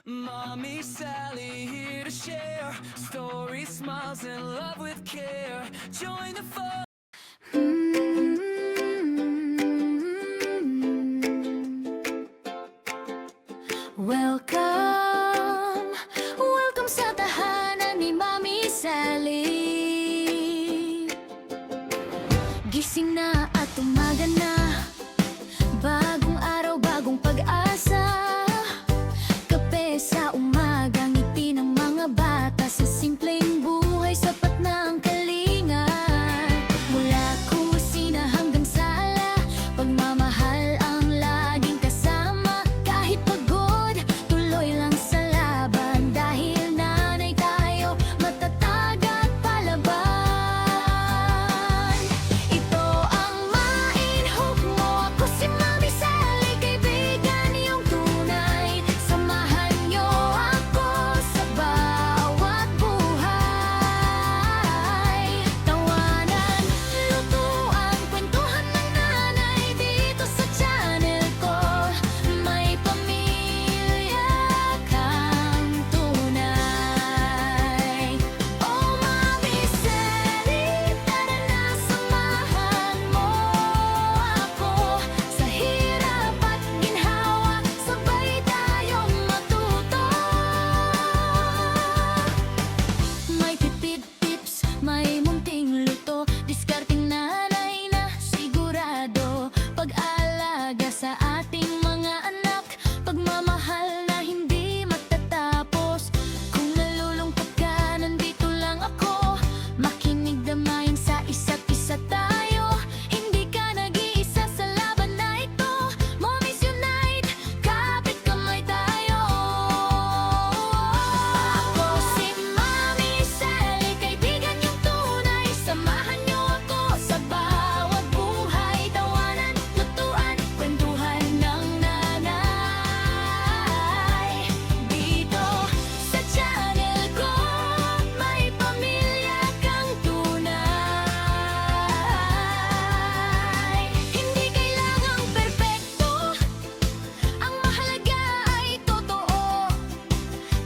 Mommy Sally here to share stories, smiles, and love with care. Join the fun. Welcome, welcome sa tahanan ni Mommy Sally. Gising na at umaga na, bagong araw, bagong pag-asa. Kape sa umaga, ngiti ng mga bata. Sa simpleng buhay, sapat na ang kalinga. Mula kusina hanggang sala, pagmamahal ang laging kasama. Kahit pagod, tuloy lang sa laban. Dahil nanay tayo, matatag at palaban. Ito ang ma-in-hope mo. Ako si Mommy Sally, kaibigan yung tunay. Samahan niyo ako sa bawat buhay. Tawanan, lutuan, kwentuhan ng nanay dito sa channel ko. May pamilya kang tunay. Oh Mommy Sally, tara na samahan mo ako. Sa hirap at ginhawa, sabay tayong matuto. May tipid tips, may munting luto, diskarteng nanay na sigurado. Pag-alaga sa ating mga anak, pagmamahal na hindi matatapos. Kung nalulungkot ka, nandito lang ako. Makinig damayin sa isa't isa tayo. Hindi ka nag-iisa sa laban na ito. Mommies Unite, kapit kamay tayo. Ako si Mommy Sally, kaibigan yung tunay. Samahan niyo ako sa bawat buhay. Tawanan, lutuan, kwentuhan ng nanay. Dito sa channel ko, may pamilya kang tunay. Hindi kailangang perpekto, ang mahalaga ay totoo.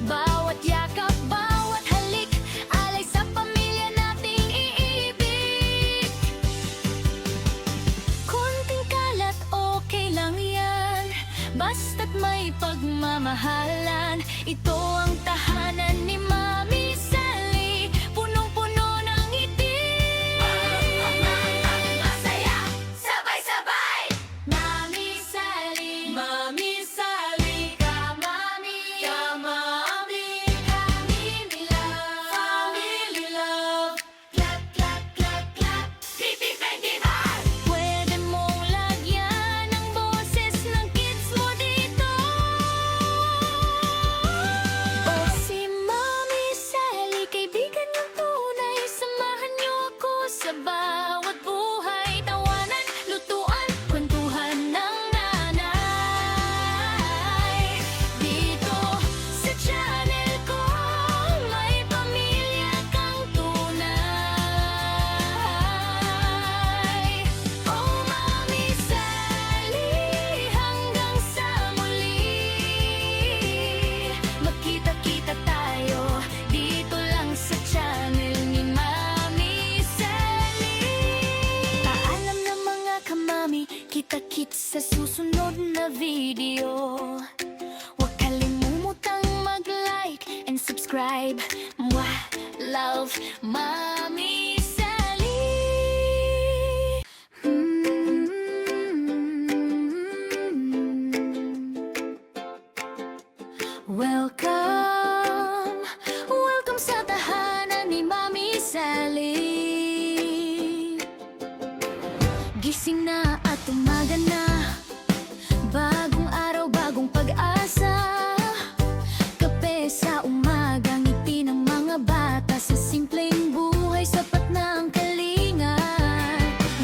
Bawat yakap, bawat halik, alay sa pamilya nating iibig. Konting kalat, okay lang yan, basta't may pagmamahalan. Ito ang tahanan ni Mommy Sally, punong-puno ng ngiti. Masaya, sabay-sabay. Mommy Sally, Mommy Sally, ka-mommy, ka-mommy, family love, family love. Clap, clap, clap, clap, tipi, festival. Pwede mong lagyan ang boses ng kids mo dito. Oh, si Mommy Sally, kaibigan yung tunay. Samahan niyo ako sa bawat buhay. Tawanan, lutuan, kwentuhan ng nanay. Dito sa channel ko, may pamilya kang tunay. Oh Mommy Sally, hanggang sa muli. Magkita-kita tayo dito lang sa channel ni Mommy Sally. Paalam na mga kamami, kita-kits sa susunod na video. Huwag kalimutang mag-like and subscribe. Mwah! Love, Mommy Sally. Welcome, welcome sa tahanan ni Mommy Sally. Gising na at umaga na, bagong araw, bagong pag-asa. Kape sa umaga, ngiti ng mga bata. Sa simpleng buhay, sapat na ang kalinga.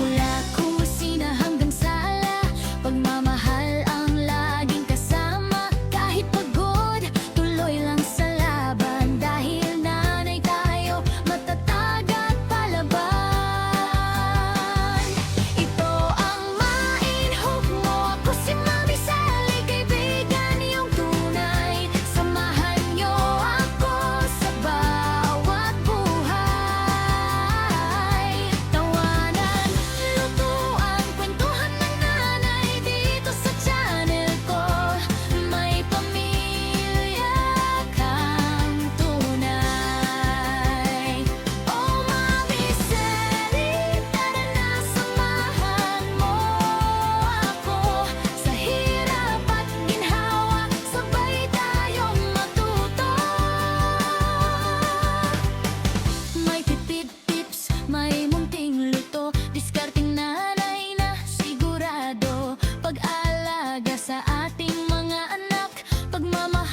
Mula kusina hanggang sala, pagmamahal ang laging kasama. Kahit pagod, tuloy lang sa laban. Dahil nanay tayo, matatag at palaban. Ito ang ma-in-hope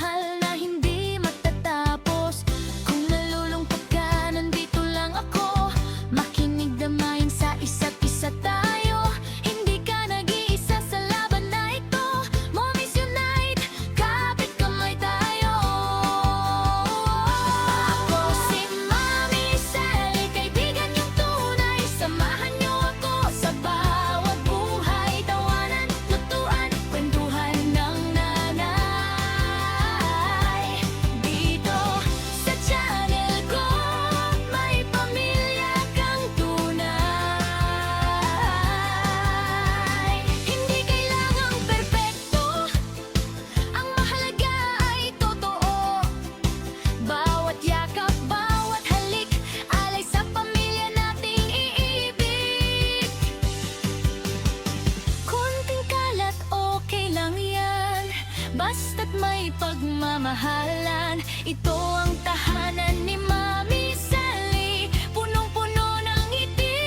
pagmamahal na hindi matatapos. Kung nalulungkot ka, nandito lang ako. Makinig damayin sa isa't isa tayo. Hindi ka nag-iisa sa laban na ito. Mommy's Unite, kapit kamay tayo. Ako si Mommy Sally, kaibigan niyong tunay. Samahan niyo ako sa bawat buhay. Tawanan, lutuan, kwentuhan ng nanay. Dito sa channel ko, may pamilya kang tunay. Hindi kailangang perpekto, ang mahalaga ay totoo. Bawat yakap, bawat halik, alay sa pamilya nating iibig. Konting kalat, okay lang yan, basta't may pagmamahalan. Ito ang tahanan ni Mommy Sally, punong-puno ng ngiti.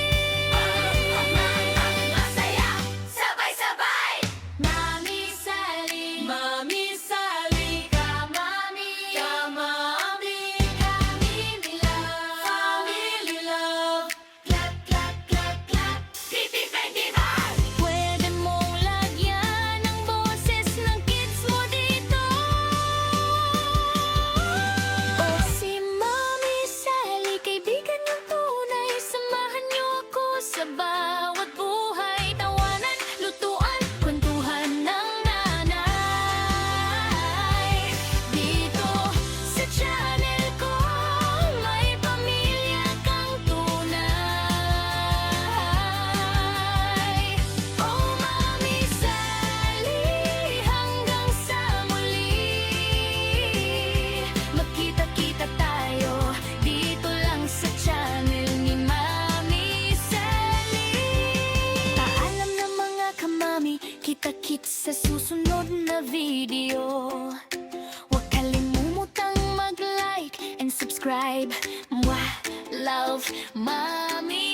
Masaya, sabay-sabay. Mommy Sally, Mommy Sally, ka-mommy, ka-mommy, family love, family love. Clap, clap, clap, clap, pipipentibar. Pwede mong lagyan ang boses ng kids mo dito. O si Mommy Sally, kaibigan niyong tunay. Samahan niyo ako sa bawat buhay. Tawanan, lutuan, kwentuhan ng nanay. Dito sa channel ko, may pamilya kang tunay. Oh Mommy Sally, hanggang sa muli. Magkita-kita tayo dito lang sa channel ni Mommy Sally. Paalam na mga kamami, kita-kits sa susunod na video. Huwag kalimutang mag-like and subscribe. Mwah, love, Mommy